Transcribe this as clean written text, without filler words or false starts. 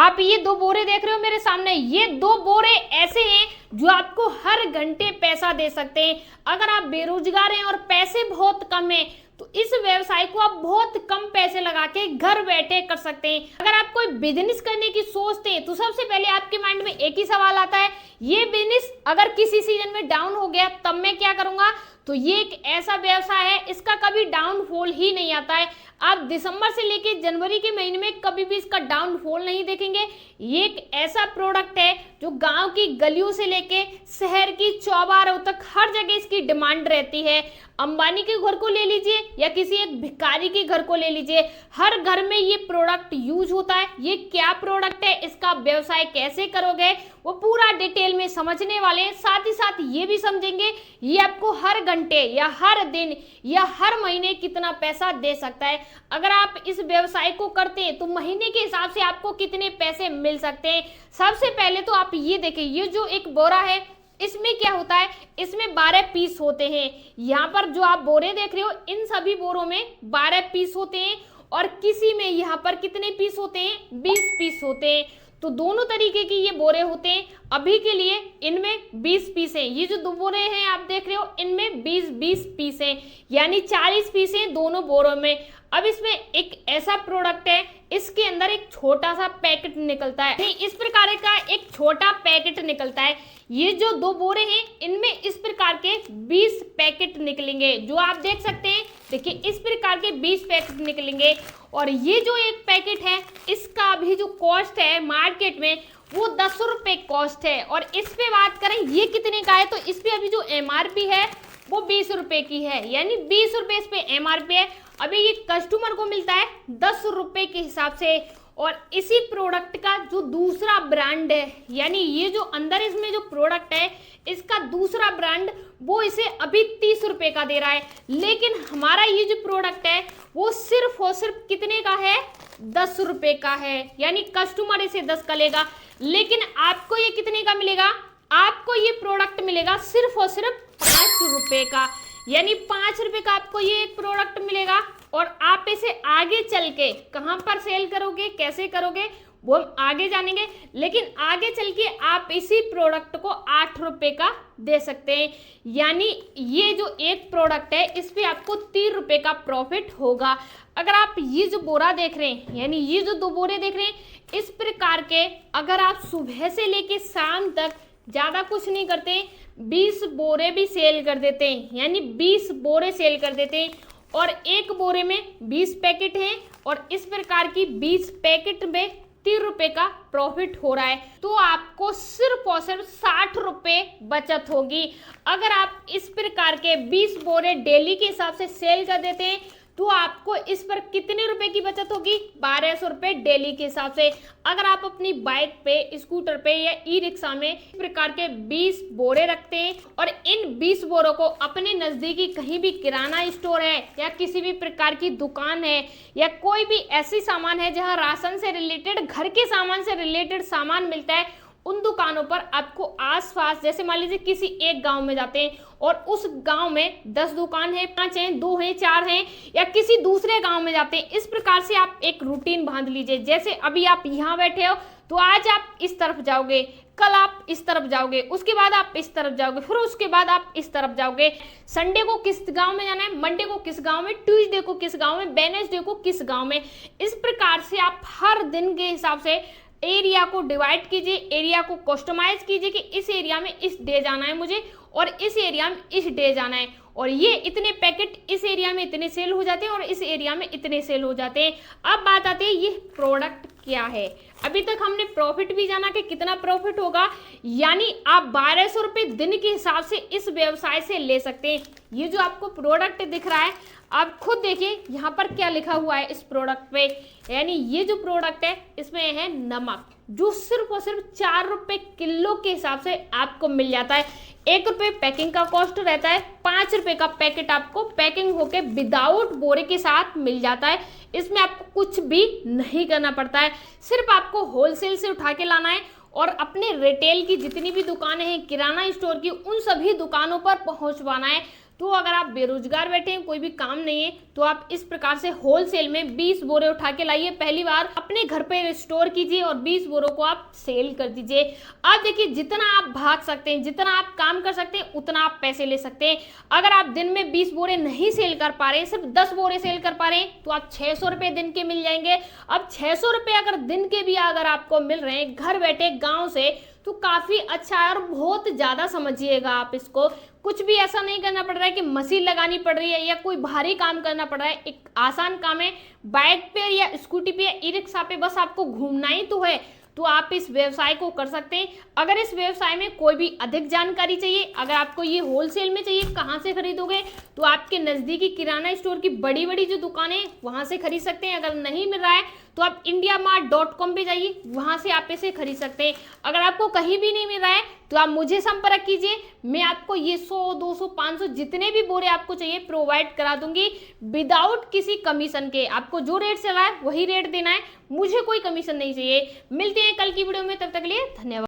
आप ये 2 बोरे देख रहे हो मेरे सामने, ये 2 बोरे ऐसे हैं जो आपको हर घंटे पैसा दे सकते हैं। अगर आप बेरोजगार हैं और पैसे बहुत कम हैं तो इस व्यवसाय को आप बहुत कम पैसे लगा के घर बैठे कर सकते हैं। अगर आप कोई बिजनेस करने की सोचते हैं तो सबसे पहले आपके माइंड में एक ही सवाल आता है, ये बिजनेस अगर किसी सीजन में डाउन हो गया तब मैं क्या करूंगा। तो ये एक ऐसा व्यवसाय है, इसका कभी डाउनफॉल ही नहीं आता है। आप दिसंबर से लेके जनवरी के महीने में कभी भी इसका डाउनफॉल नहीं देखेंगे। ये एक ऐसा प्रोडक्ट है जो गांव की गलियों से लेके शहर की चौबारों तक हर जगह इसकी डिमांड रहती है। अंबानी के घर को ले लीजिए या किसी एक भिखारी के घर को ले लीजिए, हर घर में ये प्रोडक्ट यूज होता है। ये क्या प्रोडक्ट है, इसका व्यवसाय कैसे करोगे, वो पूरा डिटेल में समझने वाले हैं। साथ ही साथ ये भी समझेंगे ये आपको हर घंटे या हर दिन या हर महीने कितना पैसा दे सकता है। अगर आप इस व्यवसाय को करते हैं तो महीने के हिसाब से आपको कितने पैसे मिल सकते हैं। सबसे पहले तो आप ये देखें, ये जो एक बोरा है इसमें क्या होता है, इसमें 12 पीस होते हैं। यहाँ पर जो आप बोरे देख रहे हो इन सभी बोरों में 12 पीस होते हैं और किसी में यहाँ पर कितने पीस होते हैं, 20 पीस होते हैं। तो दोनों तरीके की ये बोरे होते हैं। अभी के लिए इनमें 20 पीस हैं। ये जो 2 बोरे हैं आप देख रहे हो इनमें 20 पीस हैं, यानी 40 पीस हैं दोनों बोरों में। अब इसमें एक ऐसा प्रोडक्ट है, इसके अंदर एक छोटा सा पैकेट निकलता है। इस प्रकार का एक छोटा पैकेट निकलता है। ये जो 2 बोरे हैं इनमें इस प्रकार के 20 पैकेट निकलेंगे, जो आप देख सकते हैं। देखिए इस प्रकार के 20 पैकेट निकलेंगे और ये जो एक पैकेट है इसका अभी जो कॉस्ट है मार्केट में वो 10 रुपए कॉस्ट है। और इस पे बात करें ये कितने का है, तो इस पे अभी जो MRP है वो 20 रुपए की है, यानी 20 रुपए इस पे MRP है। अभी ये कस्टमर को मिलता है 10 रुपए के हिसाब से। और इसी प्रोडक्ट का जो दूसरा ब्रांड है, यानी ये जो अंदर इसमें जो प्रोडक्ट है इसका दूसरा ब्रांड वो इसे अभी 30 रुपए का दे रहा है। लेकिन हमारा ये जो प्रोडक्ट है वो सिर्फ और सिर्फ कितने का है, 10 रुपए का है, यानी कस्टमर इसे 10 का लेगा। लेकिन आपको ये कितने का मिलेगा, आपको ये प्रोडक्ट मिलेगा सिर्फ और सिर्फ 5 रुपए का, यानी 5 रुपए का आपको ये एक प्रोडक्ट मिलेगा। और आप इसे आगे चल के कहां पर सेल करोगे, कैसे करोगे वो हम आगे जानेंगे। लेकिन आगे चल के आप इसी प्रोडक्ट को 8 रुपए का दे सकते हैं, यानी ये जो एक प्रोडक्ट है इस पे आपको 3 रुपए का प्रॉफिट होगा। अगर आप ये जो बोरा देख रहे हैं, यानी ये जो 2 बोरे देख रहे हैं, इस प्रकार के अगर आप सुबह से लेके शाम तक ज्यादा कुछ नहीं करते, 20 बोरे भी सेल कर देते हैं, यानी 20 बोरे सेल कर देते हैं और एक बोरे में 20 पैकेट हैं और इस प्रकार की 20 पैकेट में 3 रुपए का प्रॉफिट हो रहा है, तो आपको सिर्फ और सिर्फ 60 रुपए बचत होगी। अगर आप इस प्रकार के 20 बोरे डेली के हिसाब से सेल कर देते हैं तो आपको इस पर कितने रुपए की बचत होगी, 1200 रुपए डेली के हिसाब से। अगर आप अपनी बाइक पे, स्कूटर पे या ई-रिक्शा में इस प्रकार के 20 बोरे रखते हैं और इन 20 बोरों को अपने नजदीकी कहीं भी किराना स्टोर है या किसी भी प्रकार की दुकान है या कोई भी ऐसी सामान है जहां राशन से रिलेटेड, घर के सामान से रिलेटेड सामान मिलता है, उन दुकानों पर आपको आसपास, जैसे मान लीजिए किसी एक गांव में जाते हैं और उस गांव में 10 दुकान है, 5 हैं, 2 हैं, 4 हैं, या किसी दूसरे गांव में जाते हैं, इस प्रकार से आप एक रूटीन बांध लीजिए। जैसे अभी आप यहाँ बैठे हो तो आज आप इस तरफ जाओगे, कल आप इस तरफ जाओगे, उसके बाद आप इस तरफ जाओगे, फिर उसके बाद आप इस तरफ जाओगे। संडे को किस गांव में जाना है, मंडे को किस गांव में, ट्यूसडे को किस गांव में, वेडनेसडे को किस गांव में। इस प्रकार से आप हर दिन के हिसाब से एरिया को डिवाइड कीजिए, एरिया को कस्टमाइज कीजिए कि इस एरिया में इस डे जाना है मुझे और इस एरिया में इस डे जाना है, और ये इतने पैकेट इस एरिया में इतने सेल हो जाते हैं और इस एरिया में इतने सेल हो जाते हैं। अब बात आती है ये प्रोडक्ट क्या है। अभी तक हमने प्रॉफिट भी जाना कि कितना प्रॉफिट होगा, यानी आप 1200 रुपये दिन के हिसाब से इस व्यवसाय से ले सकते हैं। ये जो आपको प्रोडक्ट दिख रहा है आप खुद देखिए यहाँ पर क्या लिखा हुआ है इस प्रोडक्ट पे, यानी ये जो प्रोडक्ट है इसमें है नमक, जो सिर्फ और सिर्फ 4 रुपए किलो के हिसाब से आपको मिल जाता है। 1 रुपये पैकिंग का कॉस्ट रहता है, 5 रुपए का पैकेट आपको पैकिंग होके विदाउट बोरे के साथ मिल जाता है। इसमें आपको कुछ भी नहीं करना पड़ता है, सिर्फ आपको होलसेल से उठा के लाना है और अपने रिटेल की जितनी भी दुकानें हैं, किराना स्टोर की, उन सभी दुकानों पर पहुंचवाना है। तो अगर आप बेरोजगार बैठे हैं, कोई भी काम नहीं है, तो आप इस प्रकार से होलसेल में 20 बोरे उठा के लाइए, पहली बार अपने घर पे स्टोर कीजिए और 20 बोरों को आप सेल कर दीजिए। अब देखिए, जितना आप भाग सकते हैं, जितना आप काम कर सकते हैं, उतना आप पैसे ले सकते हैं। अगर आप दिन में 20 बोरे नहीं सेल कर पा रहे हैं, सिर्फ 10 बोरे सेल कर पा रहे हैं, तो आप 600 रुपए दिन के मिल जाएंगे। अब 600 रुपए अगर दिन के भी अगर आपको मिल रहे हैं घर बैठे गांव से, तो काफी अच्छा है और बहुत ज्यादा समझिएगा आप इसको। कुछ भी ऐसा नहीं करना पड़ रहा है कि मशीन लगानी पड़ रही है या कोई भारी काम करना पड़ रहा है। एक आसान काम है, बाइक पे या स्कूटी पे या ई रिक्शा पे बस आपको घूमना ही तो है, तो आप इस व्यवसाय को कर सकते हैं। अगर इस व्यवसाय में कोई भी अधिक जानकारी चाहिए, अगर आपको ये होलसेल में चाहिए, कहाँ से खरीदोगे, तो आपके नज़दीकी किराना स्टोर की बड़ी बड़ी जो दुकानें वहाँ से खरीद सकते हैं। अगर नहीं मिल रहा है तो आप indiamart.com पे जाइए, वहाँ से आप इसे खरीद सकते हैं। अगर आपको कहीं भी नहीं मिल रहा है तो आप मुझे संपर्क कीजिए, मैं आपको ये 100, 200, 500 जितने भी बोरे आपको चाहिए प्रोवाइड करा दूंगी विदाउट किसी कमीशन के। आपको जो रेट चला है वही रेट देना है, मुझे कोई कमीशन नहीं चाहिए। मिलते हैं कल की वीडियो में, तब तक के लिए धन्यवाद।